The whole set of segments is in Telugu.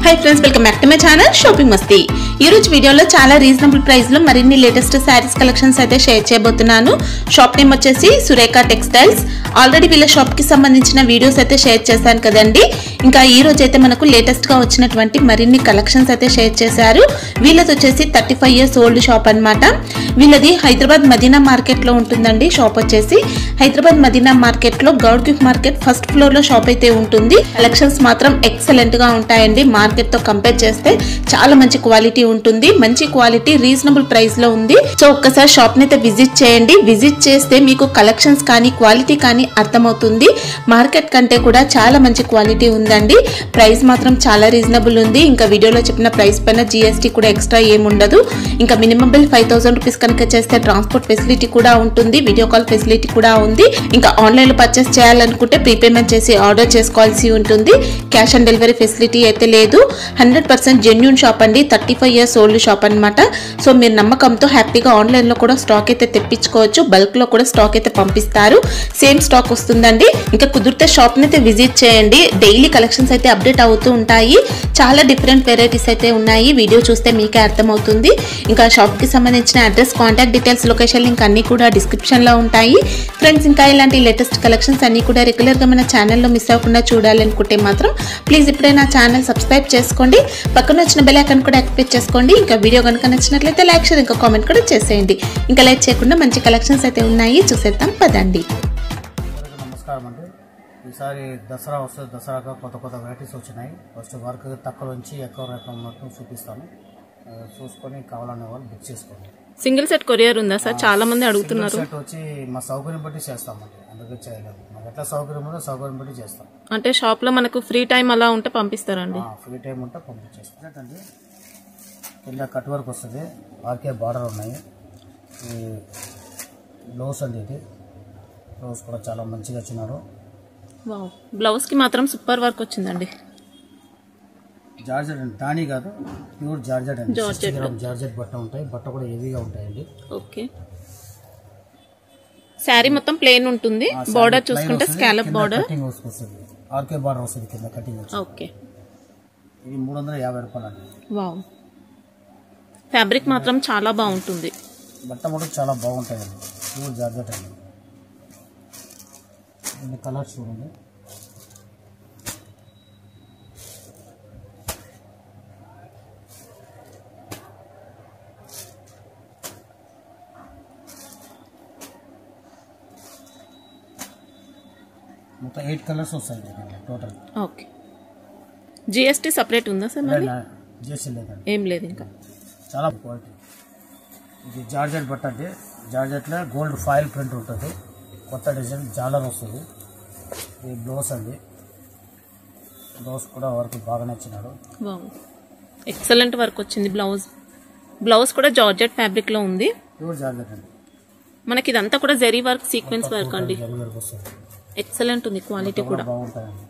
Hi friends, welcome back to my channel shopping Masti. ఈ రోజు వీడియోలో చాలా రీజనబుల్ ప్రైస్ లో మరిన్ని లేటెస్ట్ సారీస్ కలెక్షన్స్ అయితే షేర్ చేయబోతున్నాను। షాప్ నేమ్ వచ్చేసి సురేఖ టెక్స్టైల్స్। ఆల్రెడీ వీళ్ళ షాప్ కి సంబంధించిన వీడియోస్ అయితే షేర్ చేశాను కదండి। ఇంకా ఈ రోజు అయితే మనకు లేటెస్ట్ గా వచ్చినటువంటి మరిన్ని కలెక్షన్స్ అయితే షేర్ చేశారు। వీళ్ళది వచ్చేసి 35 ఇయర్స్ ఓల్డ్ షాప్ అన్నమాట। వీళ్ళది హైదరాబాద్ మదీనా మార్కెట్ లో ఉంటుందండి। షాప్ వచ్చేసి హైదరాబాద్ మదీనా మార్కెట్ లో Goud gift market first floor లో షాప్ అయితే ఉంటుంది। కలెక్షన్స్ మాత్రం ఎక్సలెంట్ గా ఉంటాయండి। మార్కెట్ తో కంపేర్ చేస్తే చాలా మంచి క్వాలిటీ ఉంటుంది। మంచి క్వాలిటీ రీజనబుల్ ప్రైస్ లో ఉంది। సో ఒక్కసారి షాప్ ని అయితే విజిట్ చేయండి। విజిట్ చేస్తే మీకు కలెక్షన్స్ కానీ క్వాలిటీ కానీ అర్థమవుతుంది। మార్కెట్ కంటే కూడా చాలా మంచి క్వాలిటీ ఉందండి। ప్రైస్ మాత్రం చాలా రీజనబుల్ ఉంది। ఇంకా వీడియోలో చెప్పిన ప్రైస్ పైన జీఎస్టీ కూడా ఎక్స్ట్రా ఏముండదు। ఇంకా మినిమం బిల్ 5000 రూపీస్ కనుక చేస్తే ట్రాన్స్పోర్ట్ ఫెసిలిటీ కూడా ఉంటుంది। వీడియో కాల్ ఫెసిలిటీ కూడా ఉంది। ఇంకా ఆన్లైన్ లో పర్చేస్ చేయాలనుకుంటే ప్రీపేమెంట్ చేసి ఆర్డర్ చేసుకోవాల్సి ఉంటుంది। క్యాష్ ఆన్ డెలివరీ ఫెసిలిటీ అయితే లేదు। 100% జెన్యూన్ షాప్ అండి। 35 ఇయర్స్ ఓల్డ్ షాప్ అన్నమాట। సో మీరు నమ్మకంతో హ్యాపీగా ఆన్లైన్ లో కూడా స్టాక్ అయితే తెప్పించుకోవచ్చు। బల్క్ లో కూడా స్టాక్ అయితే పంపిస్తారు। సేమ్ స్టాక్ వస్తుందండి। ఇంకా కుదిరితే షాప్ ని అయితే విజిట్ చేయండి। డైలీ కలెక్షన్స్ అయితే అప్డేట్ అవుతూ ఉంటాయి। చాలా డిఫరెంట్ వెరైటీస్ అయితే ఉన్నాయి। వీడియో చూస్తే మీకే అర్థమవుతుంది। ఇంకా షాప్ కి సంబంధించిన address, contact details, location link అన్ని కూడా డిస్క్రిప్షన్ లో ఉంటాయి ఫ్రెండ్స్। ఇంకా ఇలాంటి లేటెస్ట్ కలెక్షన్స్ అన్ని కూడా రెగ్యులర్ గా మన ఛానల్లో మిస్ అవ్వకుండా చూడాలనుకుంటే మాత్రం ప్లీజ్ ఇప్పుడే నా ఛానల్ సబ్స్క్రైబ్ చేసుకోండి। పక్కన వచ్చిన బెల్ ఐకాన్ కూడా యాక్టివేట్ చేసుకోండి। ఇంకా వీడియో కనుక నచ్చినట్లయితే లైక్, షేర్, ఇంకా కామెంట్ కూడా చేసేయండి। ఇంకా లైక్ చేయకుండా మంచి కలెక్షన్స్ అయితే ఉన్నాయి, చూసేద్దాం పదండి। నమస్కారం అండి। ఈసారి దసరా వస్తుంది। దసరాగా కొత్త కొత్త వెరైటీస్ వచ్చినాయి। ఫస్ట్ వర్క్ తక్కువ నుంచి ఎక్కువ రకం మొత్తం చూపిస్తాను। చూసుకొని కావాలనే వాళ్ళు బుక్ చేసుకోండి। సింగిల్ సెట్ కొరియర్ ఉందా సార్? చాలా మంది అడుగుతున్నారు। సెట్ వచ్చి మా సౌకర్యం బట్టి చేస్తామండి, అందుకే చేయలేదు। మాకు ఎట్లా సౌకర్యం ఉందో సౌకర్యం బట్టి చేస్తాం। అంటే షాప్ లో మనకు ఫ్రీ టైం అలా ఉంటే పంపిస్తారండి? ఫ్రీ టైం ఉంటే పంపించేస్తాం అండి। కింద కట్ వర్క్ వస్తుంది, ఆర్కే బార్డర్ ఉన్నాయి। ఈ బ్లౌజ్ అండి, ఇది బ్లౌజ్ కూడా చాలా మంచిగా వచ్చినారు। బ్లౌజ్ కి మాత్రం సూపర్ వర్క్ వచ్చిందండి। జార్జెట్ అండి, దాని కాదు, ప్యూర్ జార్జెట్ అండి। 60 గ్రామ్ జార్జెట్ బట్ట ఉంటాయి। బట్ట కూడా హెవీగా ఉంటాయండి। ఓకే, శారీ మొత్తం ప్లెయిన్ ఉంటుంది। బార్డర్ చూసుకుంటే స్కాలప్ బార్డర్, కటింగ్ వస్తుంది, ఆర్కే బార్డర్ వస్తుంది కింద కటింగ్ వస్తుంది। ఓకే, ఇది 350 రూపాయలు అండి। వావ్, ఫ్యాబ్రిక్ మాత్రం చాలా బాగుంటుంది। బట్ట కూడా చాలా బాగుంటాయండి, ప్యూర్ జార్జెట్ అండి। ఇన్ని కలర్స్ చూడండి। మొత్తం 8 కలర్స్ వస్తాయి టోటల్। ఓకే, జిఎస్టీ సపరేట్ ఉందా సార్? మరి జిఎస్టీ లేదండి, ఏం లేదు ఇంకా। చాలా క్వాలిటీ। ఇది జార్జెట్ బట్ట అండి। జార్జెట్లో గోల్డ్ ఫాయిల్ ప్రింట్ ఉంటుంది, కొత్త డిజైన్ జాలర్ వస్తుంది। ఇది బ్లౌజ్ అండి, బ్లౌజ్ కూడా వర్క్ బాగా నచ్చినాడు। ఎక్సలెంట్ వర్క్ వచ్చింది బ్లౌజ్। బ్లౌజ్ కూడా జార్జెట్ ఫ్యాబ్రిక్ లో ఉంది, ప్యూర్ జార్జెట్ అండి। మనకి ఇదంతా కూడా జరీ వర్క్, సీక్వెన్స్ వర్క్ అండి। జరీ వర్క్ వస్తుంది, ఎక్సలెంట్ ఉంది, క్వాలిటీ కూడా బాగుంటాయండి।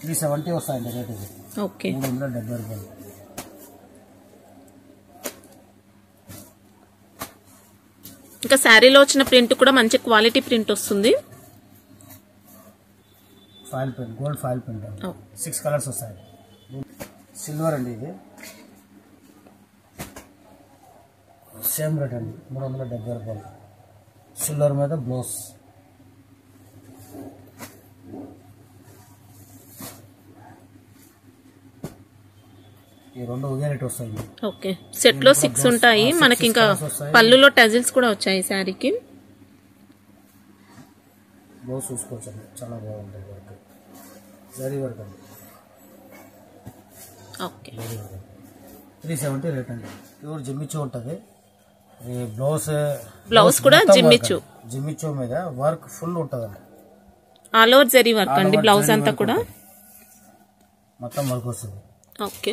370 వస్తాయండి రేట్ ఇది। ఓకే, 370 రూపాయలు। ఇంకా శారీలో వచ్చిన ప్రింట్ కూడా మంచి క్వాలిటీ ప్రింట్ వస్తుంది। Foil print, gold foil print అండి। 6 కలర్స్ వస్తాయి। సిల్వర్ అండి, ఇది సేమ్ రేట్ అండి, 370 రూపాయలు। సిల్వర్ మీద బ్లౌజ్। ఈ రెండు ఒకే రేట్ వస్తాయి। ఓకే, సెట్ లో 6 ఉంటాయి మనకి। ఇంకా పళ్ళులో టజిల్స్ కూడా వచ్చాయి శారీకి। బ్లౌజ్ చూసుకోవచ్చు అండి, చాలా బాగుంటుంది వర్క్, జరీ వర్క్ అండి। ఓకే, 370 రేట్ అండి। ప్యూర్ జిమ్మిచూ ఉంటుంది। ఈ బ్లౌజ్ కూడా జిమ్మిచూ మీద వర్క్ ఫుల్ ఉంటుందండి, ఆల్ ఓవర్ జరీ వర్క్ అండి। బ్లౌజ్ అంతా కూడా మొత్తం వర్క్ వస్తుంది। ఓకే,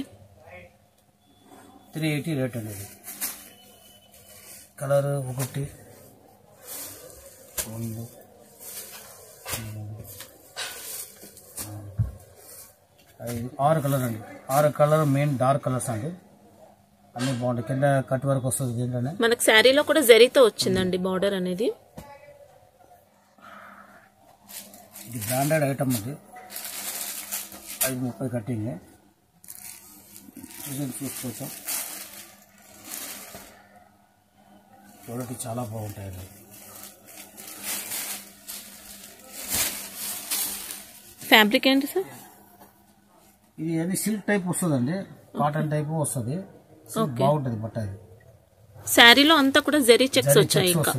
380 రేట్ అండి। ఇది కలర్ 1 2 6 కలర్ అండి। 6 కలర్ మెయిన్ డార్క్ కలర్స్ అండి। అన్ని బాగుంటాయి। కింద కట్ వర్క్ వస్తుంది దీంట్లోనే। మనకి శారీలో కూడా జరీతో వచ్చిందండి బార్డర్ అనేది। ఇది బ్రాండెడ్ ఐటమ్ ఇది 530 కటింగ్ డిజైన్ చూసుకోవచ్చు. క్వాలిటీ చాలా బాగుంటాయండి. ఫ్యాబ్రిక్ ఏంటి సార్? ఇది అది సిల్క్ టైప్ వస్తుందండి, కాటన్ టైప్ వస్తుంది. బాగుంటుంది బట్ట. ఇది శారీలో అంతా కూడా జెరీ చెక్స్ వచ్చాయి. ఇంకా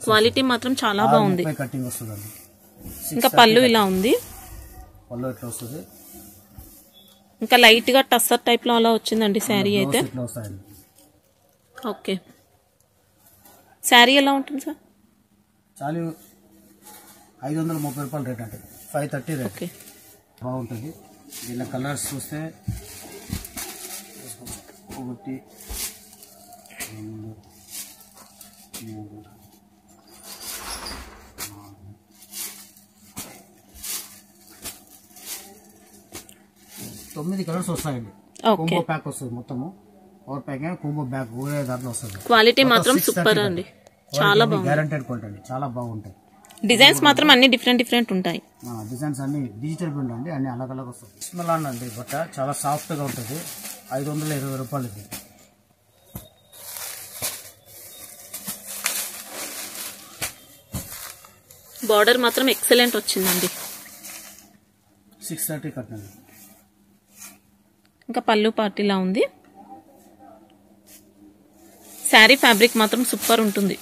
క్వాలిటీ మాత్రం చాలా బాగుంది. కటింగ్ వస్తుందండి. ఇంకా పళ్ళు ఇలా ఉంది. పళ్ళు ఎట్లా వస్తుంది? ఇంకా లైట్ గా టస్సర్ టైప్ లో అలా వచ్చిందండి శారీ అయితే. ఓకే, శారీ ఎలా ఉంటుంది సార్? చాలా 530 రూపాయలు రేట్ అంటే 530 రేట్. ఓకే, బాగుంటుంది. దీనిలో కలర్స్ చూస్తే 1 2 3 9 కలర్స్ వస్తాయండి. కుంభో ప్యాక్ వస్తుంది మొత్తము. పవర్ ప్యాక్ కుంభో బ్యాగ్ ఊరే దాంట్లో వస్తుంది. క్వాలిటీ మాత్రం సూపర్ అండి, చాలా బాగుంది. గ్యారంటెడ్ క్వాలిటీ అండి, చాలా బాగుంటాయి. డిజైన్స్ మాత్రం అన్ని డిఫరెంట్ ఉంటాయి. డిజైన్స్ అన్ని డిజిటల్ ప్రింట్ అండి, అన్ని అలగ్ అలగ్ వస్తాయి. స్మెల్ అండి బట్ట చాలా సాఫ్ట్ గా ఉంటుంది. 520 రూపాయలు ఇది. బార్డర్ మాత్రం ఎక్సలెంట్ వచ్చిందండి. 630 కట్టింది. ఇంకా పళ్ళు పార్టీలా ఉంది. శారీ ఫ్యాబ్రిక్ మాత్రం సూపర్ ఉంటుంది.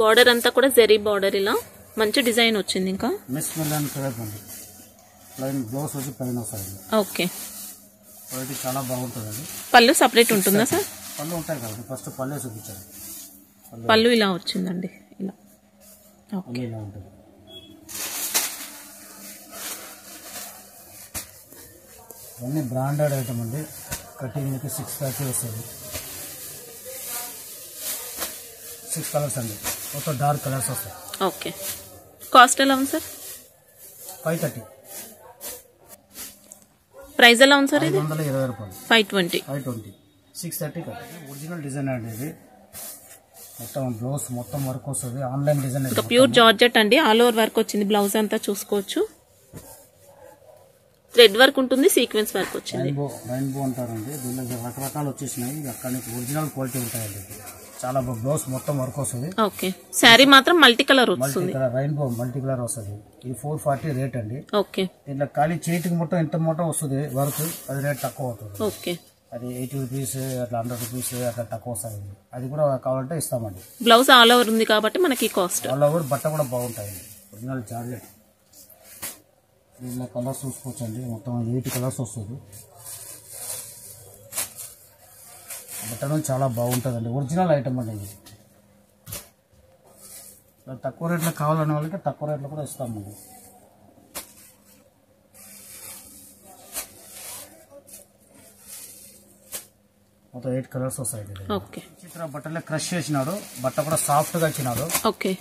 బార్డర్ అంతా కూడా జెరీ బార్డర్, ఇలా మంచి డిజైన్ వచ్చింది. ఇంకా బ్లౌజ్ వచ్చి పైన వస్తుంది. ఓకే, క్వాలిటీ చాలా బాగుంటుంది. పళ్ళు సపరేట్ ఉంటుందా సార్? పళ్ళు ఉంటాయి కదా, ఫస్ట్ పళ్ళే చూపించారు. పళ్ళు ఇలా వచ్చిందండి, ఇలా ఇలా ఉంటుంది. ఇవన్నీ బ్రాండెడ్ ఐటమ్ అండి. కటింగ్కి 630 వస్తుంది. 6 కలర్స్ అండి, మొత్తం డార్క్ కలర్స్ వస్తాయి. ఓకే, కాస్ట్ ఎలా ఉంది సార్? 530. ప్రైస్ ఎలా ఉంది సార్? 520 రూపాయలు. 520. 630 ఒరిజినల్ డిజైన్ అండి. ఇది మొత్తం బ్లౌజ్ మొత్తం వర్క్ వస్తుంది. Online design. ఇంకా ప్యూర్ జార్జెట్ అండి, ఆల్ ఓవర్ వర్క్ వచ్చింది. బ్లౌజ్ అంతా చూసుకోవచ్చు. థ్రెడ్ వర్క్ ఉంటుంది, సీక్వెన్స్ వర్క్ వచ్చింది. రైన్బో అంటారండి. దీనిలో రకరకాలు వచ్చేసినాయి. అక్కడ ఒరిజినల్ క్వాలిటీ ఉంటాయండి. చాలా బ్లౌజ్ మొత్తం వర్క్ వస్తుంది. ఓకే, శారీ మాత్రం మల్టీ కలర్ వస్తుంది. రైన్బో మల్టీ కలర్ వస్తుంది. ఇది 440 రేట్ అండి. ఓకే, దీంట్లో ఖాళీ చేతికి మొత్తం ఎంత మొత్తం వస్తుంది వర్క్, అది రేట్ తక్కువ అవుతుంది. ఓకే, అది 80 రూపీస్ అట్లా 100 రూపీస్ అట్లా తక్కువ వస్తుంది. అది కూడా కావాలంటే ఇస్తామండి. బ్లౌజ్ ఆల్ ఓవర్ ఉంది కాబట్టి మనకి కాస్ట్. ఆల్ ఓవర్ బట్ట కూడా బాగుంటాయి. Original georgette. దీనిలో కలర్స్ చూసుకోవచ్చండి. మొత్తం 8 కలర్స్ వస్తుంది. బట్టను చాలా బాగుంటుందండి. ఒరిజినల్ ఐటమ్ అండి ఇది. తక్కువ రేట్లో కావాలనే వాళ్ళకి తక్కువ రేట్లో కూడా ఇస్తామండి. మొత్తం 8 కలర్స్ వస్తాయి. ఓకే, చిత్ర బట్టలే క్రష్ చేసినాడు. బట్ట కూడా సాఫ్ట్ గా ఇచ్చినాడు. ఓకే,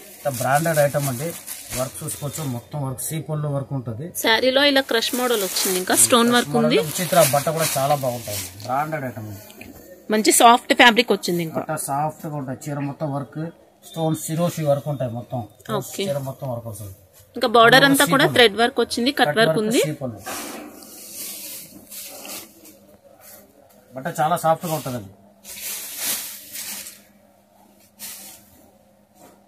బ్రాండెడ్ ఐటమ్ అండి. వర్క్ చూసుకోవచ్చు. మొత్తం వర్క్ సీపోల్ వర్క్ ఉంటుంది. శారీలో ఇలా క్రష్ మోడల్ వచ్చింది. ఇంకా స్టోన్ వర్క్ ఉంది. చిత్ర బట్ట కూడా చాలా బాగుంటుంది. బ్రాండెడ్ ఐటమ్, మంచి సాఫ్ట్ ఫ్యాబ్రిక్ వచ్చింది. ఇంకా బట్ట సాఫ్ట్ గా ఉంటాయి. చీర మొత్తం వర్క్ స్టోన్ సిరోషి వర్క్ ఉంటాయి. మొత్తం చీర మొత్తం వర్క్ వస్తుంది. ఇంకా బార్డర్ అంతా కూడా థ్రెడ్ వర్క్ వచ్చింది, కట్ వర్క్ ఉంది. బట్ట చాలా సాఫ్ట్ గా ఉంటుందండి.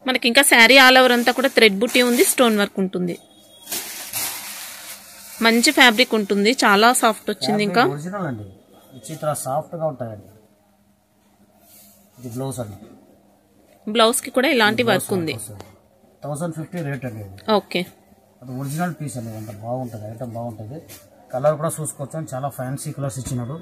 మనకి ఇంకా శారీ ఆల్ ఓవర్ అంతా కూడా థ్రెడ్ బుట్టి ఉంది, స్టోన్ వర్క్ ఉంటుంది. మంచి ఫ్యాబ్రిక్ ఉంటుంది, చాలా సాఫ్ట్ వచ్చింది. ఇంకా ఒరిజినల్ అండి. చిత్ర సాఫ్ట్ గా ఉంటాయండి. ఇది బ్లౌజ్ అండి. బ్లౌజ్ కి కూడా ఇలాంటి వర్క్ ఉంది. 1050 రేట్ అండి. ఓకే, అది ఒరిజినల్ పీస్ అండి. అంత బాగుంటుంది. ఐటమ్ బాగుంటుంది. కలర్ కూడా చూసుకోవచ్చు. చాలా ఫ్యాన్సీ కలర్స్ ఇచ్చినాడు.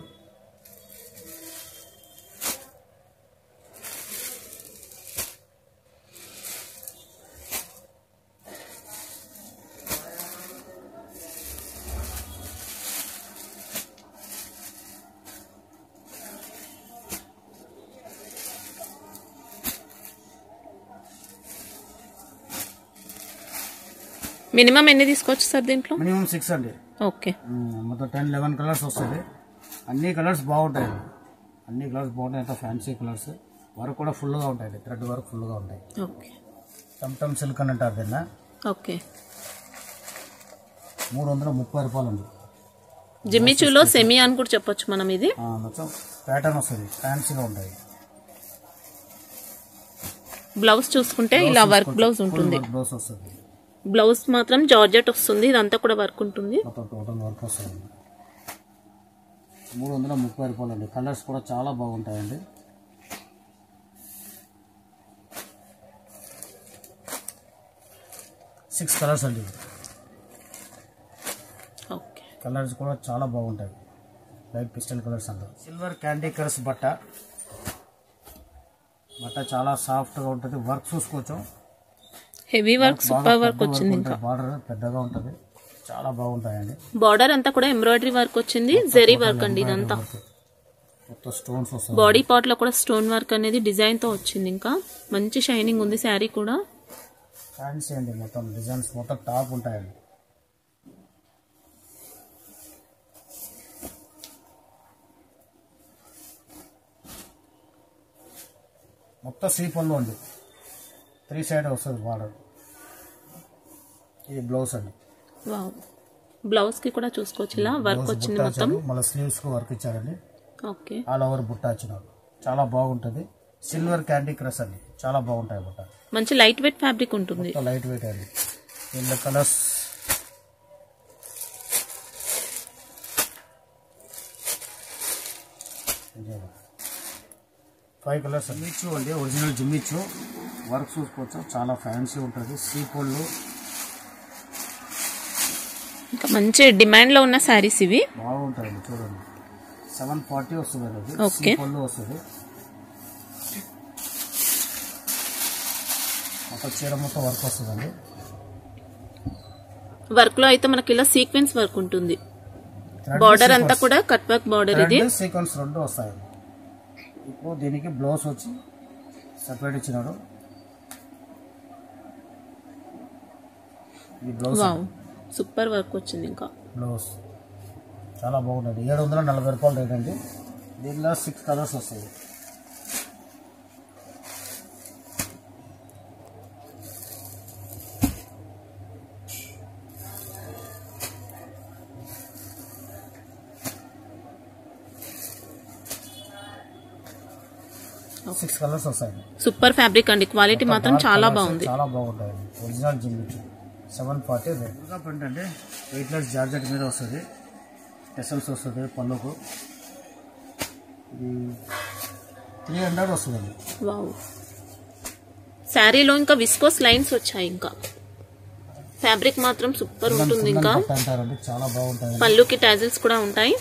మినిమం ఎన్ని తీసుకోవచ్చు సార్ దీంట్లో? మినిమం 6 అండి. ఓకే, మొత్తం 10-11 కలర్స్ వస్తుంది. అన్ని కలర్స్ బాగుంటాయి. అన్ని కలర్స్ బాగుంటాయి. అంత ఫ్యాన్సీ కలర్స్. వర్క్ కూడా ఫుల్గా ఉంటాయి. థ్రెడ్ వర్క్ ఫుల్గా ఉంటాయి. ఓకే, టమ్ సిల్క్ అని అంటారు దీన్ని. ఓకే, 330 రూపాయలు అండి. జిమ్మిచూలో సెమీ అని కూడా చెప్పొచ్చు మనం. ఇది మొత్తం ప్యాటర్న్ వస్తుంది, ఫ్యాన్సీగా ఉంటాయి. బ్లౌజ్ చూసుకుంటే ఇలా వర్క్ బ్లౌజ్ ఉంటుంది. బ్లౌజ్ వస్తుంది, బ్లౌజ్ మాత్రం జార్జెట్ వస్తుంది. ఇదంతా కూడా వర్క్ ఉంటుంది. మొత్తం టోటల్ వర్క్ వస్తుంది. 330 రూపాయలు అండి. కలర్స్ కూడా చాలా బాగుంటాయండి. సిక్స్ కలర్స్ అండి. ఓకే, కలర్స్ కూడా చాలా బాగుంటాయి. లైట్ పిస్టల్ కలర్స్ అంటారు. సిల్వర్ క్యాండీ కలర్స్ బట్ట చాలా సాఫ్ట్గా ఉంటుంది. వర్క్ చూసుకోవచ్చు, హెవీ వర్క్, సూపర్ వర్క్ వచ్చింది. ఇంకా బార్డర్ పెద్దగా ఉంటుంది, చాలా బాగుంటాయండి. బార్డర్ అంతా కూడా ఎంబ్రాయిడరీ వర్క్ వచ్చింది, జరీ వర్క్ అండి. ఇదంతా మొత్తం స్టోన్స్ వస్తాయి. బాడీ పార్ట్ లో కూడా స్టోన్ వర్క్ అనేది డిజైన్ తో వచ్చింది. ఇంకా మంచి షైనింగ్ ఉంది శారీ కూడా. ఫ్యాన్సీ అండి, మొత్తం డిజైన్స్ మొత్తం టాప్ ఉంటాయండి. మొత్తం సీపల్లో ఉంది, 3 సైడ్ వస్తుంది బార్డర్. ఇది బ్లౌజ్ అండి. వావ్, బ్లౌజ్ కి కూడా చూసుకోవచ్చు ఇలా వర్క్ వచ్చింది మొత్తం. మళ్ళీ స్లీవ్స్ కు వర్క్ ఇచ్చారండి. ఓకే, ఆల్ ఓవర్ బుట్ట ఇచ్చినారు, చాలా బాగుంటుంది. సిల్వర్ క్యాండీ క్రష్ అండి, చాలా బాగుంటాయి బుట్ట. మంచి లైట్ వెయిట్ ఫ్యాబ్రిక్ ఉంటుంది. లైట్ వెయిట్ అండి. దీనిలో కలర్స్ ఫైవ్ కలర్స్. జిమ్మిచ్చు అండి, ఒరిజినల్ జిమ్మిచ్చు. వర్క్ చూసుకోవచ్చు, చాలా ఫ్యాన్సీ ఉంటుంది. సీపోళ్ళు ఇంకా మంచి డిమాండ్ లో ఉన్న శారీస్ ఇవి. బాగుంటాయండి. చూడండి, 740 వస్తుంది అది. ఓకే, సీపోళ్ళు వస్తుంది. ఒక చీర మొత్తం వర్క్ వస్తుందండి. వర్క్ లో అయితే మనకి ఇలా సీక్వెన్స్ వర్క్ ఉంటుంది. బార్డర్ అంతా కూడా కట్ వర్క్ బార్డర్. ఇది సీక్వెన్స్ 2 వస్తాయి. ఇప్పుడు దీనికి బ్లౌజ్ వచ్చి సెపరేట్ ఇచ్చినాడు. ఈ బ్లౌజ్ సూపర్ వర్క్ వచ్చింది. ఇంకా బ్లౌజ్ చాలా బాగుంటుంది. 740 రూపాయలు రేట్ అండి. దీనిలో 6 కలర్స్ వస్తాయి. సిక్స్ కలర్స్ వస్తాయి. సూపర్ ఫ్యాబ్రిక్ అండి, క్వాలిటీ మాత్రం చాలా బాగుంది. చాలా బాగుంటాయి. Original జిమ్మిచ్చు 740 rate. ప్రింట్ అంటే వెయిట్ లెస్ జార్జెట్ మీద వస్తుంది. టెసల్స్ వస్తుంది పళ్ళుకు. ఇది 300 వస్తుందండి. వావ్, శారీలో ఇంకా విస్కోస్ లైన్స్ వచ్చాయి. ఇంకా ఫ్యాబ్రిక్ మాత్రం సూపర్ ఉంటుంది. ఇంకా అంటారండి, చాలా బాగుంటాయి. పళ్ళుకి టాజిల్స్ కూడా ఉంటాయి.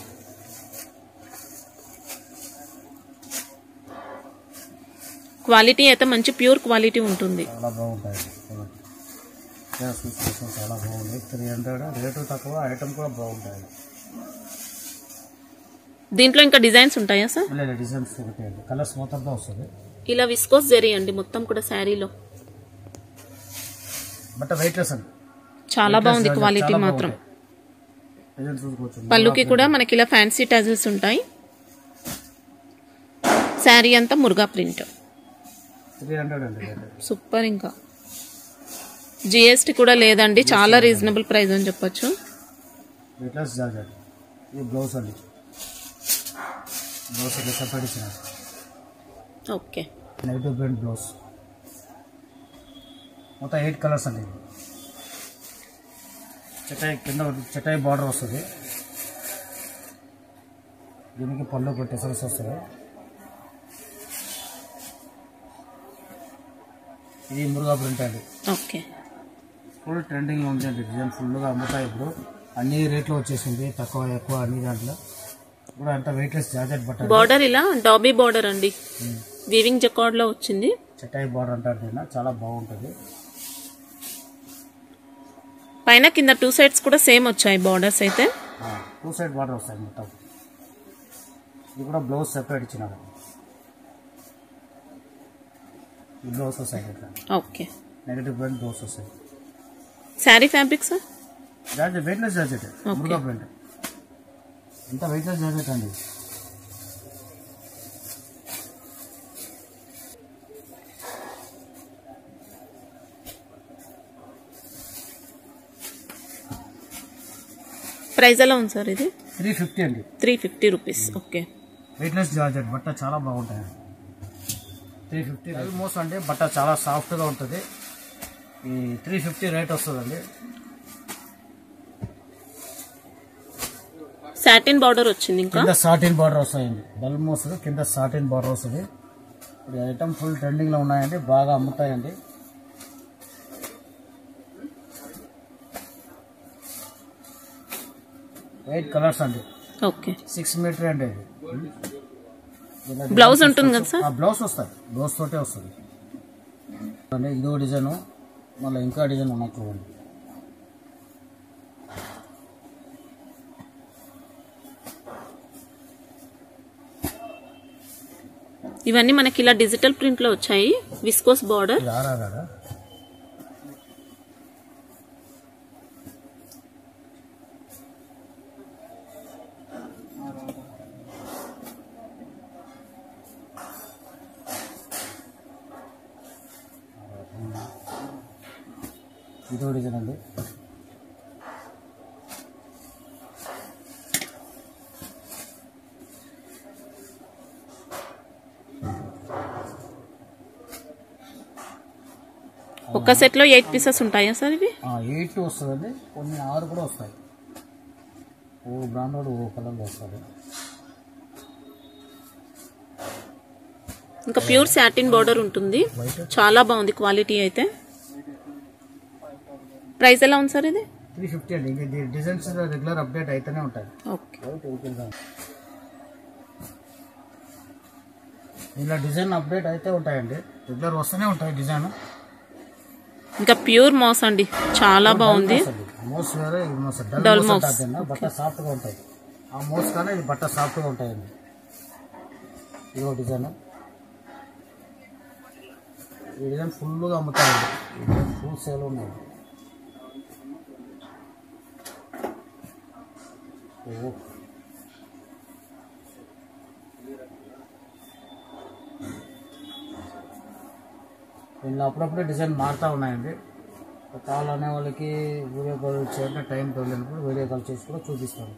క్వాలిటీ అయితే మంచి ప్యూర్ క్వాలిటీ ఉంటుంది. చాలా బాగుంటాయి. చాలా బాగుంది. 300 రేటు తక్కువ, ఐటమ్ కూడా బాగుంటాయి. దీంట్లో ఇంకా డిజైన్స్ ఉంటాయా సార్? డిజైన్స్ కలర్స్ మొత్తంతో వస్తుంది. ఇలా విస్కోస్ జరీ అండి మొత్తం కూడా శారీలో. బట్ వెయిట్ లెస్ అండి, చాలా బాగుంది క్వాలిటీ మాత్రం. పళ్ళుకి కూడా మనకి ఇలా ఫ్యాన్సీ టాజిల్స్ ఉంటాయి. శారీ అంతా మురుగా ప్రింట్. 300 అండి. సూపర్. ఇంకా జిఎస్టీ కూడా లేదండి, చాలా రీజనబుల్ ప్రైస్ అని చెప్పొచ్చు. బ్లౌజ్ అండి, బ్లౌజ్ సెపరేట్ ఇచ్చిన. Okay, negative print blouse. మొత్తం 8 కలర్స్ అండి. చటాయి కింద చటాయి బార్డర్ వస్తుంది. దీనికి పళ్ళు టెసల్స్ వస్తుంది. ఇది మురుగా ప్రింట్ అండి. ఓకే, ఫుల్ ట్రెండింగ్ లో ఉందండి. డిజైన్ ఫుల్గా అమ్ముతాయి. ఇప్పుడు అన్ని రేట్లు వచ్చేసింది, తక్కువ ఎక్కువ అన్ని దాంట్లో కూడా. అంత వెయిట్ లెస్ జార్జెట్ బట్ట. బార్డర్ ఇలా డాబీ బార్డర్ అండి, వీవింగ్ జకార్డ్ లో వచ్చింది. చటాయి బార్డర్ అంటారు దీన్ని, చాలా బాగుంటుంది. పైన కింద 2 సైడ్స్ కూడా సేమ్ వచ్చాయి బార్డర్స్ అయితే. 2 సైడ్ బార్డర్ వస్తాయి మొత్తం. ఇది కూడా బ్లౌజ్ సెపరేట్ ఇచ్చినారు. ఈ బ్లౌజ్ వస్తాయి ఇట్లా. ఓకే, నెగటివ్ ప్రింట్ బ్లౌజ్ వస్తాయి. Sari fabric sir? Georgette, weight less georgette, Muruga print. ఇంత వెయిట్ లెస్ జార్జెట్ అండి. ప్రైస్ ఎలా ఉంది సార్ ఇది? 350 అండి. 350 రూపీస్. ఓకే. వెయిట్లెస్ జార్జెట్ బట్ట చాలా బాగుంటాయి. 350 ఆల్మోస్ట్ అండి. బట్ట చాలా సాఫ్ట్గా ఉంటుంది. ఈ 350 రేట్ వస్తుందండి. సాటిన్ బార్డర్ వచ్చింది. ఇంకా కింద సాటిన్ బార్డర్ వస్తాయండి. ఆల్మోస్ట్ కింద సాటిన్ బార్డర్ వస్తుంది. ఈ ఐటమ్ ఫుల్ ట్రెండింగ్ లో ఉన్నాయండి, బాగా అమ్ముతాయండి. ఎయిట్ కలర్స్ అండి. ఓకే. 6 మీటర్ అండి. బ్లౌజ్ ఉంటుంది కదా సార్? బ్లౌజ్ వస్తాయి, బ్లౌజ్ తోటే వస్తుంది అండి. ఇదో డిజైన్, మళ్ళీ ఇంకా డిజైన్ ఉన్నాయి చూడండి. ఇవన్నీ మనకి ఇలా డిజిటల్ ప్రింట్ లో వచ్చాయి. Viscose border. ఇదో డిజైన్ అండి. ఒక సెట్ లో 8 పీసెస్ ఉంటాయా సార్? ఇవి 8 వస్తుందండి, కొన్ని 6 కూడా వస్తాయి. ఓ బ్రాండెడ్ ఓ కలర్లో వస్తుంది. ఇంకా ప్యూర్ సాటిన్ బార్డర్ ఉంటుంది. చాలా బాగుంది క్వాలిటీ అయితే. ప్రైస్ ఎలా ఉంది సార్ ఇది? 350 అండి. ఇంకా డిజైన్స్ రెగ్యులర్ అప్డేట్ అయితేనే ఉంటాయి. ఓకే. ఇలా డిజైన్ అప్డేట్ అయితే ఉంటాయండి, రెగ్యులర్ వస్తూనే ఉంటాయి డిజైన్. ఇంకా ప్యూర్ మోస్ అండి, చాలా బాగుంది. మోస్ వేరే, ఇది మోస్ డల్ మోస్ అంటారు. బట్ట సాఫ్ట్ గా ఉంటాయి. ఆ మోస్ కానీ ఇది బట్ట సాఫ్ట్ గా ఉంటాయండి. ఇదో డిజైన్. ఈ డిజైన్ ఫుల్ గా అమ్ముతాయండి, ఫుల్ సేల్ ఉన్నాయి. ఇలా అప్పుడప్పుడే డిజైన్ మారుతూ ఉన్నాయండి. కావాలనే వాళ్ళకి వీడియో కాల్ చేయాలంటే టైం తోలినప్పుడు వీడియో కాల్ చేసి కూడా చూపిస్తాను.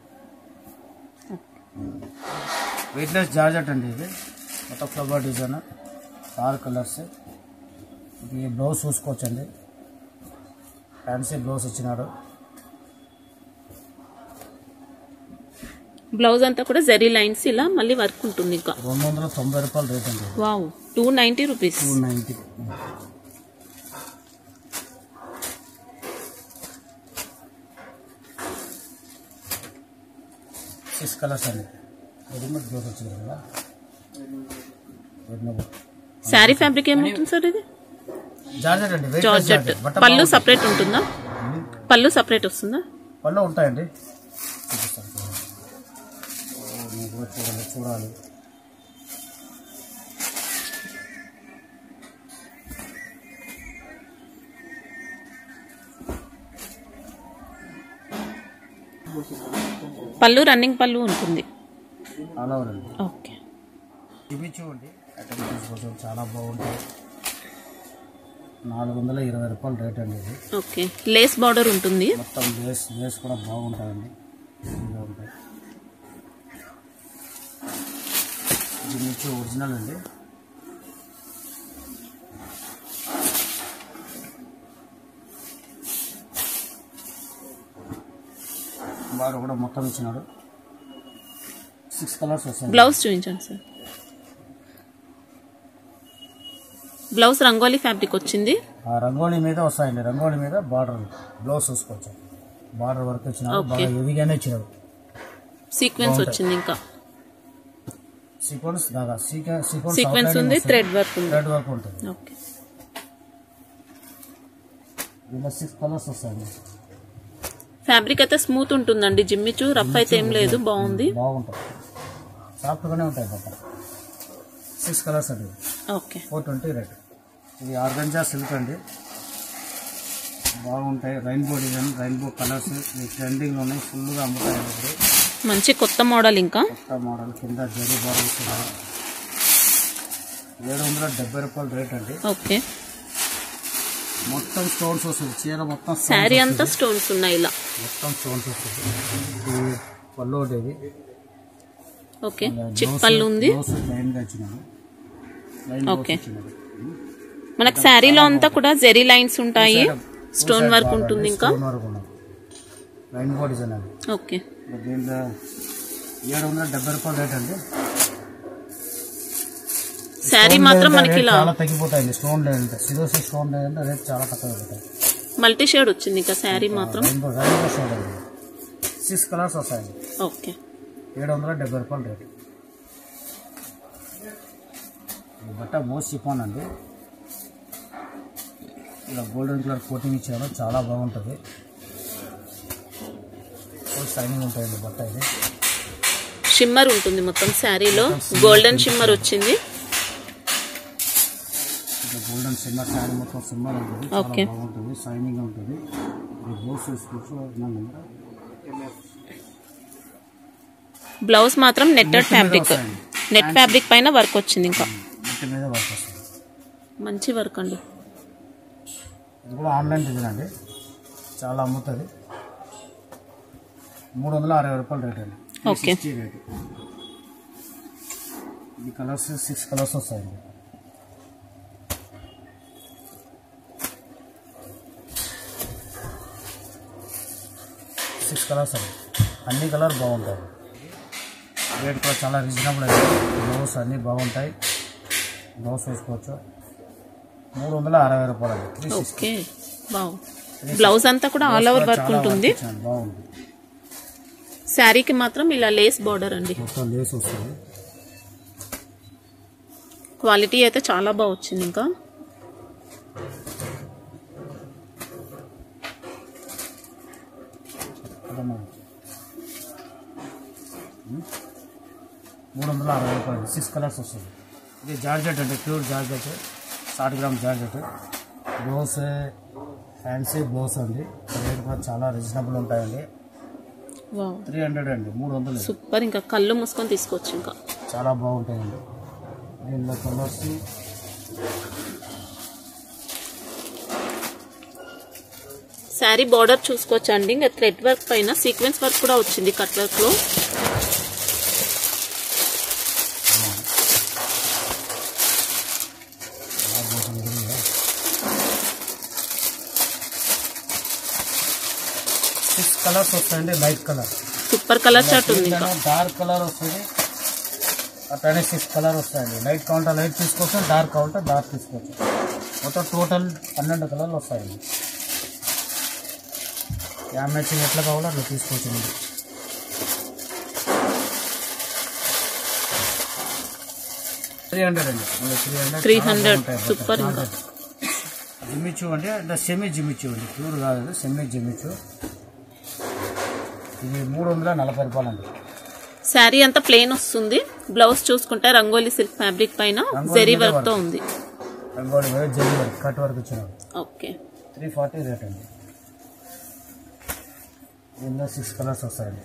వెయిట్లెస్ జార్జెట్ అండి. ఇది మొత్తం ఫ్లవర్ డిజైన్, 6 కలర్స్. ఇది బ్లౌజ్ చూసుకోవచ్చండి, ఫ్యాన్సీ బ్లౌజ్ ఇచ్చినాడు. బ్లౌజ్ అంతా కూడా జరీ లైన్స్ ఇలా మళ్ళీ వర్క్ ఉంటుంది. ఇంకా 290 రూపాయలు రేట్ అండి. Wow, 290 rupees. 290. 6 కలర్స్ అండి. రెడీమేడ్ బ్లౌజ్ వచ్చింది కదా. శారీ ఫ్యాబ్రిక్ ఏమవుతుంది సార్? ఇది జార్జెట్ అండి. జార్జెట్. పళ్ళు సపరేట్ ఉంటుందా? పళ్ళు సపరేట్ వస్తుందా? పళ్ళు ఉంటాయండి. చూడాలి. పళ్ళు రన్నింగ్ పళ్ళు ఉంటుంది. ఓకే. ఇవి చూడండి, చాలా బాగుంటాయి. 420 రూపాయలు రేట్ అండి ఇది. ఓకే. లేస్ బార్డర్ ఉంటుంది. మొత్తం లేస్ కూడా బాగుంటాయండి. ఉంటాయి. ఇది నుంచి ఒరిజినల్ అండి. బాగా కూడా మొత్తం ఇచ్చినాడు. 6 కలర్స్ వస్తాయి. బ్లౌజ్ చూపించండి సార్. బ్లౌజ్ రంగోలీ ఫ్యాబ్రిక్ వచ్చింది. రంగోలీ మీద వస్తాయండి. రంగోలీ మీద బార్డర్ బ్లౌజ్ చూసుకోవచ్చు. బార్డర్ వర్క్ ఇచ్చినాడు, బాగా హెవీగానే ఇచ్చినాడు. సీక్వెన్స్ వచ్చింది. ఇంకా సీక్వెన్స్ ఉంది, థ్రెడ్ వర్క్ ఉంటుంది. ఓకే. ఇలా 6 కలర్స్ వస్తాయండి. ఫ్యాబ్రిక్ అయితే స్మూత్ ఉంటుందండి, జిమ్మిచు రఫ్ అయితే ఏం లేదు, బాగుంది. బాగుంటుంది, సాఫ్ట్ గానే ఉంటాయి. 6 కలర్స్ అండి. ఓకే. 420 రేట్. ఇది ఆర్గంజా సిల్క్ అండి, బాగుంటాయి. రెయిన్బో డిజైన్, రెయిన్బో కలర్స్ ఈ ట్రెండింగ్ లో ఉన్నాయి, ఫుల్ గా అమ్ముతాయి. ఇప్పుడు మంచి కొత్త మోడల్. ఇంకా కొత్త మోడల్ కింద జరీ బార్డర్స్ 770 రూపాయలు రేట్ అండి. ఓకే. మొత్తం స్టోన్స్ వస్తుంది. చీర మొత్తం శారీ అంతా స్టోన్స్ ఉన్నాయి. ఇలా మొత్తం స్టోన్స్ వస్తుంది. పళ్ళు ఒకటి ఓకే చిక్ పళ్ళు ఉంది ఓకే మనకు శారీలో అంతా కూడా జెరీ లైన్స్ ఉంటాయి స్టోన్ వర్క్ ఉంటుంది ఇంకా లైన్ బోర్డ్ డిజైన్ అండి ఓకే దీంట్లో 770 రూపాయలు రేట్ అండి శారీ మాత్రం మనకి ఇలా చాలా తగ్గిపోతాయండి స్టోన్ లేదంటే సిరోసి స్టోన్ లేదంటే రేట్ చాలా తక్కువ అవుతాయి మల్టీ షేడ్ వచ్చింది ఇంకా శారీ మాత్రం 6 కలర్స్ వస్తాయండి ఓకే 770 రూపాయలు రేట్ ఈ బట్ట మోస్ట్ చిఫాన్ అండి ఇలా గోల్డెన్ కలర్ కోటింగ్ ఇచ్చారు చాలా బాగుంటుంది షైనింగ్ ఉంటాయండి బట్ట ఇది షిమ్మర్ ఉంటుంది మొత్తం శారీలో గోల్డెన్ షిమ్మర్ వచ్చింది గోల్డెన్ షిమ్మర్ శారీ మొత్తం షిమ్మర్ ఉంటుంది చాలా బాగుంటుంది షైనింగ్ ఉంటుంది బ్లౌజ్ మాత్రం నెట్టెడ్ ఫ్యాబ్రిక్ నెట్ ఫ్యాబ్రిక్ పైన వర్క్ వచ్చింది ఇంకా మీద వర్క్ వస్తుంది మంచి వర్క్ అండి ఇది కూడా ఆన్లైన్ డిజైన్ అండి చాలా అమ్ముతుంది 360 రూపాయలు రేట్ అండి ఓకే రేట్ ఈ కలర్స్ 6 కలర్స్ వస్తాయండి కలర్స్ అండి అన్ని కలర్ బాగుంటాయి రేట్ కూడా చాలా రీజనబుల్ అయింది బ్లౌజ్ అన్నీ బాగుంటాయి బ్లౌజ్ వేసుకోవచ్చు 360 రూపాయలు అండి ఓకే బ్లౌజ్ అంతా కూడా ఆల్ ఓవర్ వర్క్ ఉంటుంది బాగుంది శారీకి మాత్రం ఇలా లేస్ బార్డర్ అండి మొత్తం లేస్ వస్తుంది క్వాలిటీ అయితే చాలా బాగా వచ్చింది ఇంకా రూపాయలు 6 కలర్స్ వస్తుంది ఇది జార్జెట్ అంటే pure georgette 60 gram georgette blouse fancy blouse అండి రేట్ కూడా చాలా రీజనబుల్ ఉంటాయండి 300 అండి 300 సూపర్ ఇంకా కళ్ళు మూసుకొని తీసుకోవచ్చు ఇంకా చాలా బాగుంటాయండి దీనిలో కలర్స్ శారీ బార్డర్ చూసుకోవచ్చు అండి ఇంకా థ్రెడ్ వర్క్ పైన సీక్వెన్స్ వర్క్ కూడా వచ్చింది కట్ వర్క్ లో కలర్స్ వస్తాయండి light colour super colour chart ఉంది ఇంకా డార్క్ కలర్ వస్తుంది అట్లనే 6 కలర్ వస్తాయండి లైట్ కౌంటర్ లైట్ తీసుకోవచ్చు డార్క్ కౌంటర్ డార్క్ తీసుకోవచ్చు మొత్తం టోటల్ 12 కలర్లు వస్తాయండి మ్యాచింగ్ ఎట్లా కావాలో అట్లా తీసుకోవచ్చు మీరు 300 అండి 300 సూపర్ ఇంకా జిమ్మిచు అంటే అంటే సెమీ జిమ్మిచు అండి ప్యూర్ కాదు సెమీ జిమ్మిచు ఇది 340 రూపాయలు అండి శారీ అంతా ప్లెయిన్ వస్తుంది బ్లౌజ్ చూసుకుంటే రంగోలీ సిల్క్ ఫ్యాబ్రిక్ పైన జెరీ వర్క్ తో ఉంది rangoli zari work cut work ఇచ్చినారు ఓకే 340 రేట్ అండి దీనిలో 6 కలర్స్ వస్తాయండి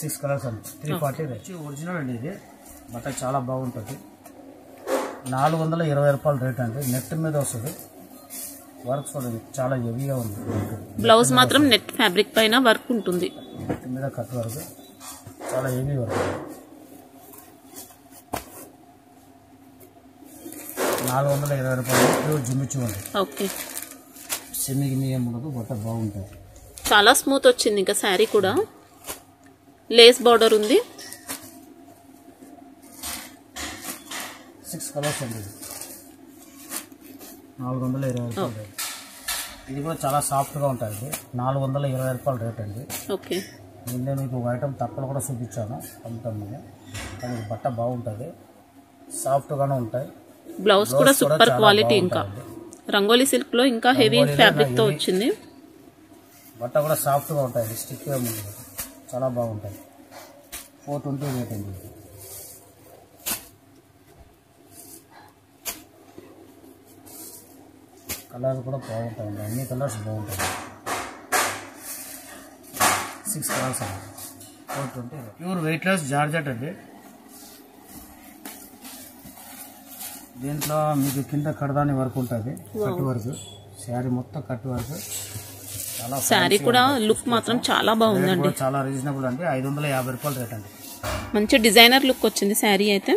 సిక్స్ కలర్స్ అండి 340 రేట్ ఒరిజినల్ అండి ఇది బట్ట చాలా బాగుంటుంది 420 రూపాయలు రేట్ అండి నెట్ మీద వస్తుంది వర్క్ చూడండి చాలా హెవీగా ఉంది బ్లౌజ్ మాత్రం నెట్ ఫ్యాబ్రిక్ పైన వర్క్ ఉంటుంది నెట్ మీద కట్ వర్క్ చాలా హెవీ వర్క్ 420 రూపాయలు ప్యూర్ జిమ్మిచు అండి ఓకే సెమీ గిమి ఏం ఉండదు బట్ట బాగుంటుంది చాలా స్మూత్ వచ్చింది ఇంకా శారీ కూడా లేస్ బార్డర్ ఉంది 6 కలర్స్ అండి 420 రూపాయలు ఇది కూడా చాలా సాఫ్ట్గా ఉంటుంది 420 రూపాయలు రేట్ అండి ఓకే నేను మీకు ఒక ఐటమ్ తక్కువ కూడా చూపించాను అమ్ముతాను కానీ బట్ట బాగుంటుంది సాఫ్ట్గానే ఉంటాయి బ్లౌజ్ కూడా సూపర్ క్వాలిటీ ఇంకా రంగోలీ సిల్క్ లో ఇంకా హెవీ ఫ్యాబ్రిక్ తో వచ్చింది బట్ట కూడా సాఫ్ట్గా ఉంటాయి స్టిక్ చాలా బాగుంటాయి 420 రేట్ అండి కలర్స్ కూడా బాగుంటాయండి అన్ని కలర్స్ బాగుంటాయి 6 కలర్స్ అండి 420 ప్యూర్ వెయిట్లెస్ జార్జెట్ అండి దీంట్లో మీకు కింద కడదాని వర్క్ ఉంటుంది కట్ వర్క్ శారీ మొత్తం కట్ వర్క్, చాలా శారీ కూడా లుక్ మాత్రం చాలా బాగుందండి. చాలా రీజనబుల్ అండి. 550 రూపాయలు రేట్ అండి. మంచి డిజైనర్ లుక్ వచ్చింది శారీ అయితే.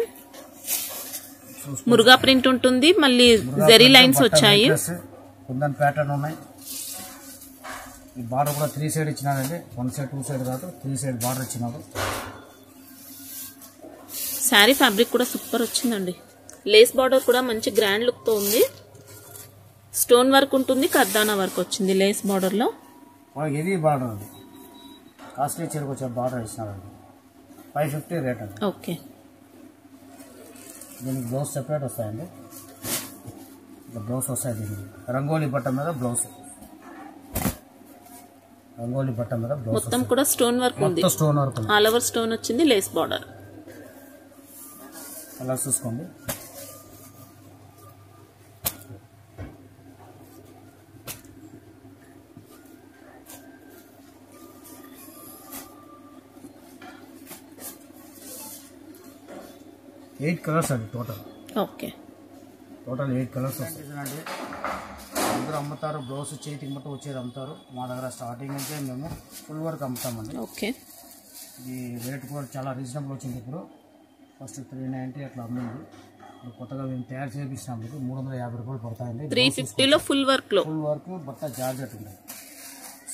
మురుగా ప్రింట్ ఉంటుంది, మళ్ళీ జరీ లైన్స్ వచ్చాయి, కుందన్ ప్యాటర్న్ ఉన్నాయి. ఈ బార్డర్ కూడా 3 సైడ్ ఇచ్చినారండి, 1 సైడ్ 2 సైడ్ కాదు, 3 సైడ్ బార్డర్ ఇచ్చినారు. శారీ ఫ్యాబ్రిక్ కూడా సూపర్ వచ్చిందండి. లేస్ బార్డర్ కూడా మంచి గ్రాండ్ లుక్ తో ఉంది. స్టోన్ వర్క్ ఉంటుంది, కర్దానా వర్క్ వచ్చింది లేస్ బార్డర్ లో. హెవీ బార్డర్ అండి, కాస్ట్లీ చీరకు వచ్చే బార్డర్ ఇచ్చినారండి. 550 రేట్ అండి. ఓకే, దీనికి బ్లౌజ్ సెపరేట్ వస్తాయండి. బ్లౌజ్ వస్తాయి దీనికి. రంగోలీ బట్ట మీద బ్లౌజ్, రంగోలీ బట్ట మీద బ్లౌజ్ మొత్తం కూడా స్టోన్ వర్క్ ఉంది, stone work all over stone వచ్చింది, లేస్ బార్డర్. కలర్ చూసుకోండి. ఎయిట్ కలర్స్ అండి టోటల్. ఓకే, టోటల్ 8 కలర్స్ వస్తాయి. అందరూ అమ్ముతారు, బ్లౌజ్ చేతికి మట్టు వచ్చేది అమ్ముతారు. మా దగ్గర స్టార్టింగ్ అయితే మేము ఫుల్ వర్క్ అమ్ముతామండి. ఓకే, ఇది రేట్ కూడా చాలా రీజనబుల్ వచ్చింది. ఇప్పుడు ఫస్ట్ 390 అట్లా అమ్మింది. ఇప్పుడు కొత్తగా మేము తయారు చేయించినాము. 350 రూపాయలు పడతాయండి. 350లో ఫుల్ వర్క్ లో. ఫుల్ వర్క్ బట్ట జార్జెట్ ఉంది.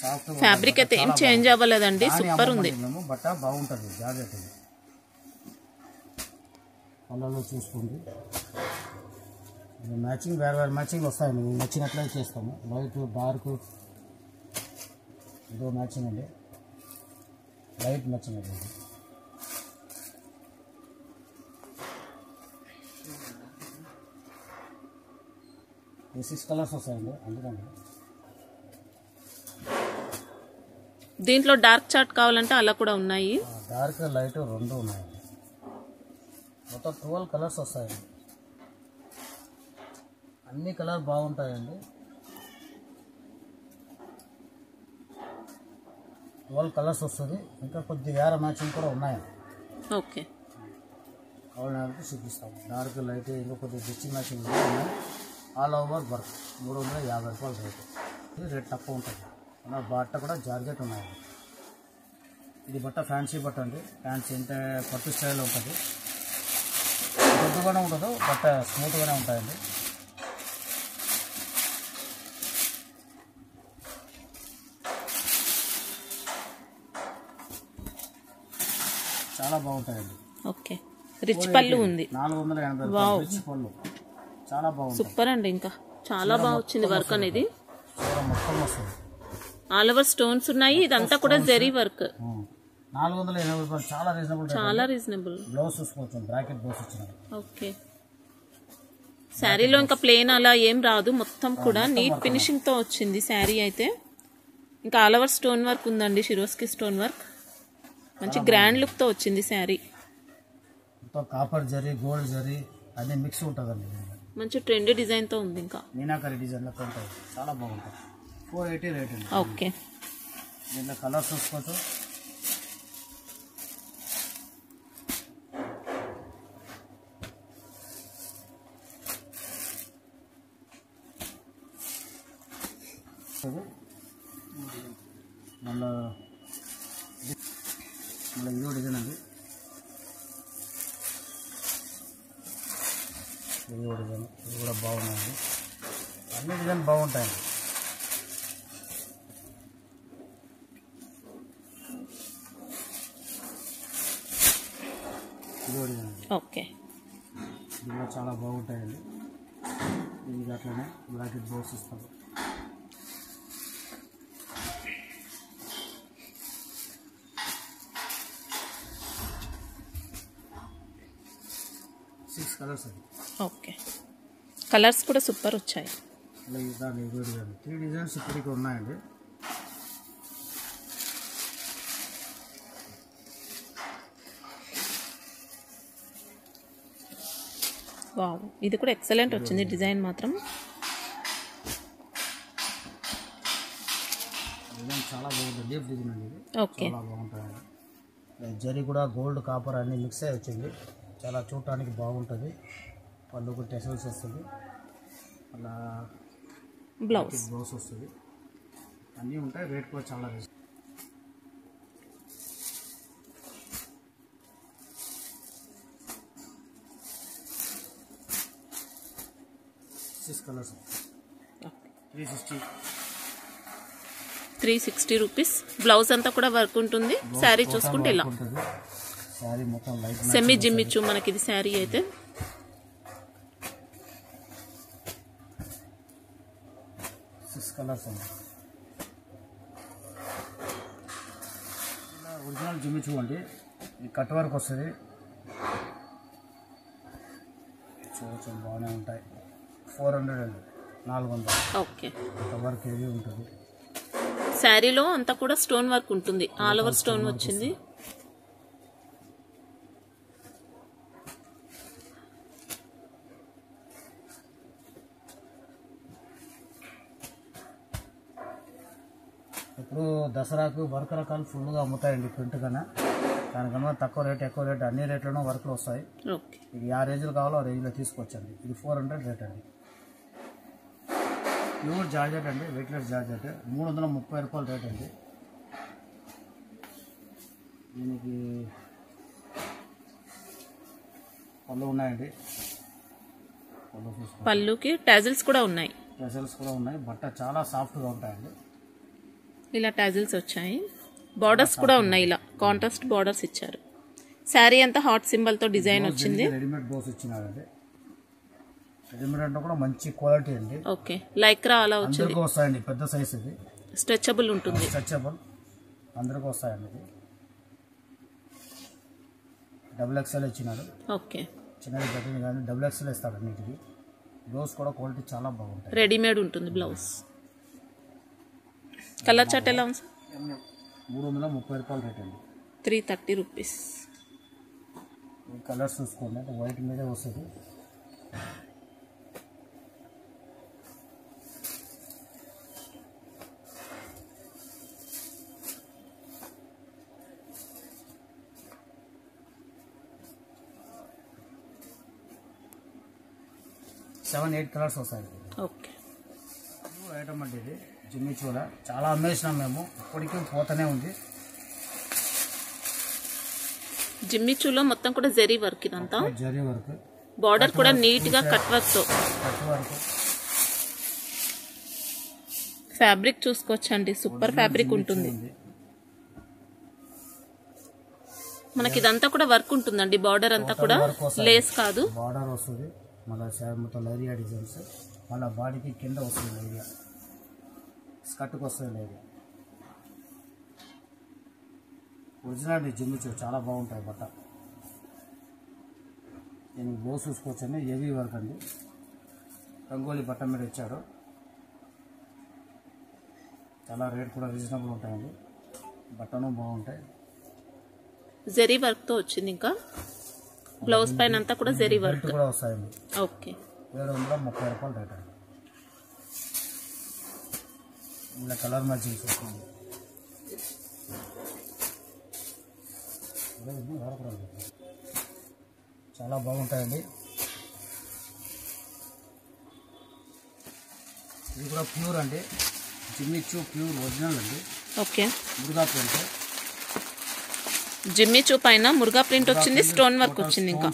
సాఫ్ట్ ఫ్యాబ్రిక్ అయితే ఏం చేంజ్ అవ్వలేదండి, సూపర్ ఉంది. మేము బట్ట బాగుంటుంది, జార్జెట్ ఉంది. కలర్లో చూసుకోండి. మ్యాచింగ్ వేరే వేరే మ్యాచింగ్ వస్తాయండి. మేము నచ్చినట్లే చేస్తాము. లైట్ డార్క్ ఇదో మ్యాచింగ్ అండి, లైట్ మ్యాచింగ్ అండి. ఈ 6 కలర్స్ వస్తాయండి. అందుకని దీంట్లో డార్క్ చార్ట్ కావాలంటే అలా కూడా ఉన్నాయి. డార్క్ లైట్ 2 ఉన్నాయండి. మొత్తం 12 కలర్స్ వస్తాయండి. అన్ని కలర్ బాగుంటాయండి. 12 కలర్స్ వస్తుంది. ఇంకా కొద్ది వేరే మ్యాచింగ్ కూడా ఉన్నాయండి. ఓకే, కావాలంటే చూపిస్తాము. డార్క్ లైట్ ఇంకా కొద్ది రిచ్ మ్యాచింగ్ ఉన్నాయి. ఆల్ ఓవర్ వర్క్ 350 రూపాయలు రేటు. ఇది రేట్ తక్కువ ఉంటుంది. మన బట్ట కూడా జార్జెట్ ఉన్నాయండి. ఇది బట్ట ఫ్యాన్సీ బట్ట అండి. ఫ్యాన్సీ అంటే పట్టు స్టైల్లో ఉంటుంది. కొద్దిగానే ఉండదు, బట్ట స్మూత్గానే ఉంటాయండి. చాలా బాగుంటాయండి. ఓకే, రిచ్ పళ్ళు ఉంది. 480 రూపాయలు రిచ్ పళ్ళు, చాలా బాగుంది. సూపర్ అండి. ఇంకా చాలా బాగా వచ్చింది వర్క్ అనేది. మొత్తం వస్తుంది, ఆల్ ఓవర్ స్టోన్స్ ఉన్నాయి. ఇదంతా కూడా జరీ వర్క్. 480 రూపాయలు చాలా రీజనబుల్. చాలా రీజనబుల్. బ్లౌజ్ చూసుకోవచ్చు, బ్రాకెట్ బ్లౌజ్ వచ్చినాయి. ఓకే, శారీలో ఇంకా ప్లేన్ అలా ఏం రాదు, మొత్తం కూడా నీట్ ఫినిషింగ్ తో వచ్చింది శారీ అయితే. ఇంకా ఆల్ ఓవర్ స్టోన్ వర్క్ ఉందండి, షిరోస్కి స్టోన్ వర్క్. మంచి గ్రాండ్ లుక్ తో వచ్చింది శారీ. కాపర్ జరీ, గోల్డ్ జరీ అన్ని మిక్స్ ఉంటుందండి. మంచి ట్రెండీ డిజైన్ తో ఉంది. ఇంకా మీనాకరి డిజైన్ లెక్క ఉంటుంది, చాలా బాగుంటుంది. 480 రేట్ అండి. ఓకే, దీంట్లో కలర్ చూసుకోవచ్చు. మళ్ళీ ఇదో డిజైన్ అండి. ఇది కూడా డిజైన్, ఇది కూడా బాగున్నాయండి. అన్ని డిజైన్ బాగుంటాయండి. ఇది కూడా డిజైన్ అండి. ఓకే, ఇది కూడా చాలా బాగుంటాయండి. దీనికి అట్లనే బ్రాకెట్ బ్లౌజ్ ఇస్తారు. కలర్స్ అండి. ఓకే, కలర్స్ కూడా సూపర్ వచ్చాయి. దాని 3 డిజైన్స్ ఇప్పటికి ఉన్నాయండి. వావ్, ఇది కూడా ఎక్సలెంట్ వచ్చింది డిజైన్ మాత్రం. డిజైన్ చాలా బాగుంటుంది, డీప్ డిజైన్ అండి. ఓకే, చాలా బాగుంటుంది. జరీ కూడా గోల్డ్ కాపర్ అన్ని మిక్స్ అయ్యి వచ్చింది. చాలా చూడటానికి బాగుంటుంది. పళ్ళుకు టెసల్స్ వస్తుంది. అలా బ్లౌజ్ బ్లౌజ్ వస్తుంది, అన్నీ ఉంటాయి. రేట్ కూడా చాలా రీజన్. 6 colours 360 rupees. బ్లౌజ్ అంతా కూడా వర్క్ ఉంటుంది. శారీ చూసుకుంటే ఇలా శారీ మొత్తం లైట్ సెమీ జిమ్మిచ్చు మనకి ఇది శారీ అయితే. కలర్స్ ఒరిజినల్ జిమ్మిచ్చు అండి. ఈ కట్ వర్క్ వస్తుంది, చూడచ్చు బాగానే ఉంటాయి. 400 అండి, 400. ఓకే, కట్ వర్క్ హెవీ ఉంటుంది. శారీలో అంతా కూడా స్టోన్ వర్క్ ఉంటుంది, ఆల్ ఓవర్ స్టోన్ వచ్చింది. ఇప్పుడు దసరాకు వర్క్ రకాలు ఫుల్గా అమ్ముతాయండి. ప్రింట్ కన్నా దానికన్నా తక్కువ రేట్ ఎక్కువ రేట్ అన్ని రేట్లోనూ వర్క్లు వస్తాయి. ఇది ఆ రేంజ్లో కావాలో ఆ రేంజ్లో తీసుకొచ్చండి. ఇది 400 రేట్ అండి. ప్యూర్ జార్జెట్ అండి, వెయిట్లెస్ జార్జెట్. 330 రూపాయలు రేట్ అండి. దీనికి పళ్ళు ఉన్నాయండి. పళ్ళుకి టాజిల్స్ కూడా ఉన్నాయి. బట్ట చాలా సాఫ్ట్గా ఉంటాయండి. ఇలా టాజిల్స్ వచ్చాయి. బార్డర్స్ కూడా ఉన్నాయి, ఇలా కాంట్రాస్ట్ బార్డర్స్ ఇచ్చారు. శారీ అంతా హార్ట్ సింబల్ తో డిజైన్ వచ్చింది. రెడీమేడ్ బ్లౌజ్ ఇచ్చినారండి. రెడీమేడ్ అంటే కూడా మంచి క్వాలిటీ అండి. ఓకే, లైక్రా అలా వచ్చింది. అందరికీ వస్తాయండి, పెద్ద సైజ్ ఇది. స్ట్రెచబుల్ ఉంటుంది. స్ట్రెచబుల్ అందరికీ వస్తాయండి. ఇది XXL ఇచ్చినారు. ఓకే, చిన్నది పెట్టింది కానీ XXL ఇస్తాడండి. ఇది బ్లౌజ్ కూడా క్వాలిటీ చాలా బాగుంటుంది. రెడీమేడ్ ఉంటుంది బ్లౌజ్. కలర్ చార్ట్ ఎలా ఉంది? 330 రూపాయలు రేట్ అండి. 330 రూపీస్. కలర్స్ చూసుకోండి, వైట్ మీదే వస్తుంది. సెవెన్ 8 కలర్స్ వస్తాయి. ఓకే, ఐటమ్ అంటే ఇది జిమ్మిచూల చాలా అమ్మేసినాం మేము, ఇప్పటికీ పోతూనే ఉంది. జిమ్మిచూలో మొత్తం కూడా జరీ వర్క్, ఇదంతా జరీ వర్క్. బార్డర్ కూడా నీట్ గా కట్ వర్క్ తో. ఫ్యాబ్రిక్ చూసుకోవచ్చండి, సూపర్ ఫ్యాబ్రిక్ ఉంటుంది. మనకి ఇదంతా కూడా వర్క్ ఉంటుందండి. బార్డర్ అంతా కూడా లేస్ కాదు, బార్డర్ వస్తుంది. మళ్ళీ మొత్తం లేరియా డిజైన్స్. మళ్ళీ బాడీకి కింద వస్తుంది లేరియా, స్కర్ట్కి వస్తుంది లేరియా. ఒరిజినల్ జిమ్మిచూ చాలా బాగుంటాయి బట్ట. నేను బ్లౌజ్ చూసుకోవచ్చండి, హెవీ వర్క్ అండి. రంగోలీ బట్ట మీద ఇచ్చాడు. చాలా రేట్ కూడా రీజనబుల్ ఉంటాయండి. బట్టను బాగుంటాయి. జరీ వర్క్ తో వచ్చింది. ఇంకా బ్లౌజ్ పైన అంతా కూడా జరీ వర్క్ కూడా వస్తాయండి. ఓకే, 730 రూపాయలు రేట్ అండి. ఇలా కలర్ మ్యాచింగ్ చూసుకోండి. చాలా బాగుంటాయండి. ఇది కూడా ప్యూర్ అండి, జిమ్మిచూ ప్యూర్ ఒరిజినల్ అండి. Okay, Muruga print. జిమ్మిచూ పైన మురుగా ప్రింట్ వచ్చింది, స్టోన్ వర్క్ వచ్చింది. ఇంకా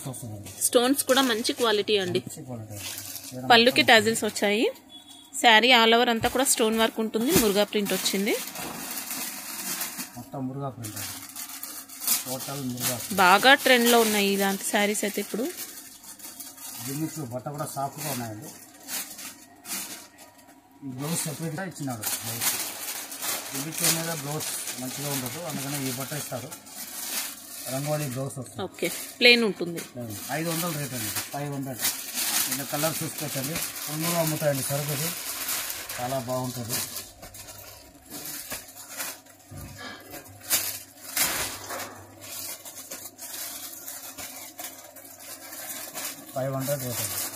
స్టోన్స్ కూడా మంచి క్వాలిటీ అండి. పళ్ళుకి టాజిల్స్ వచ్చాయి. శారీ ఆల్ ఓవర్ అంతా కూడా స్టోన్ వర్క్ ఉంటుంది, మురుగా ప్రింట్ వచ్చింది. మొత్తం మురుగా ప్రింట్, టోటల్ మురుగా. బాగా ట్రెండ్ లో ఉన్నాయి ఇలాంటి శారీస్ అయితే ఇప్పుడు. జిమ్మిచూ బట్ట కూడా సాఫ్ట్గా ఉన్నాయండి. ఈ బ్లౌజ్ సెపరేట్గా ఇచ్చినాడు. బ్లౌజ్ జిమ్మిచూ మీద బ్లౌజ్ మంచిగా ఉండదు, అందుకని ఈ బట్ట ఇస్తాడు. రంగోలీ బ్లౌజ్ వస్తుంది. ఓకే, ప్లెయిన్ ఉంటుంది. 500 రేట్ అండి. 500. ఇలా కలర్ చూసుకోవచ్చండి. ఫుల్గా అమ్ముతాయండి సరుకు. చాలా బాగుంటుంది. 500 రేట్ అండి.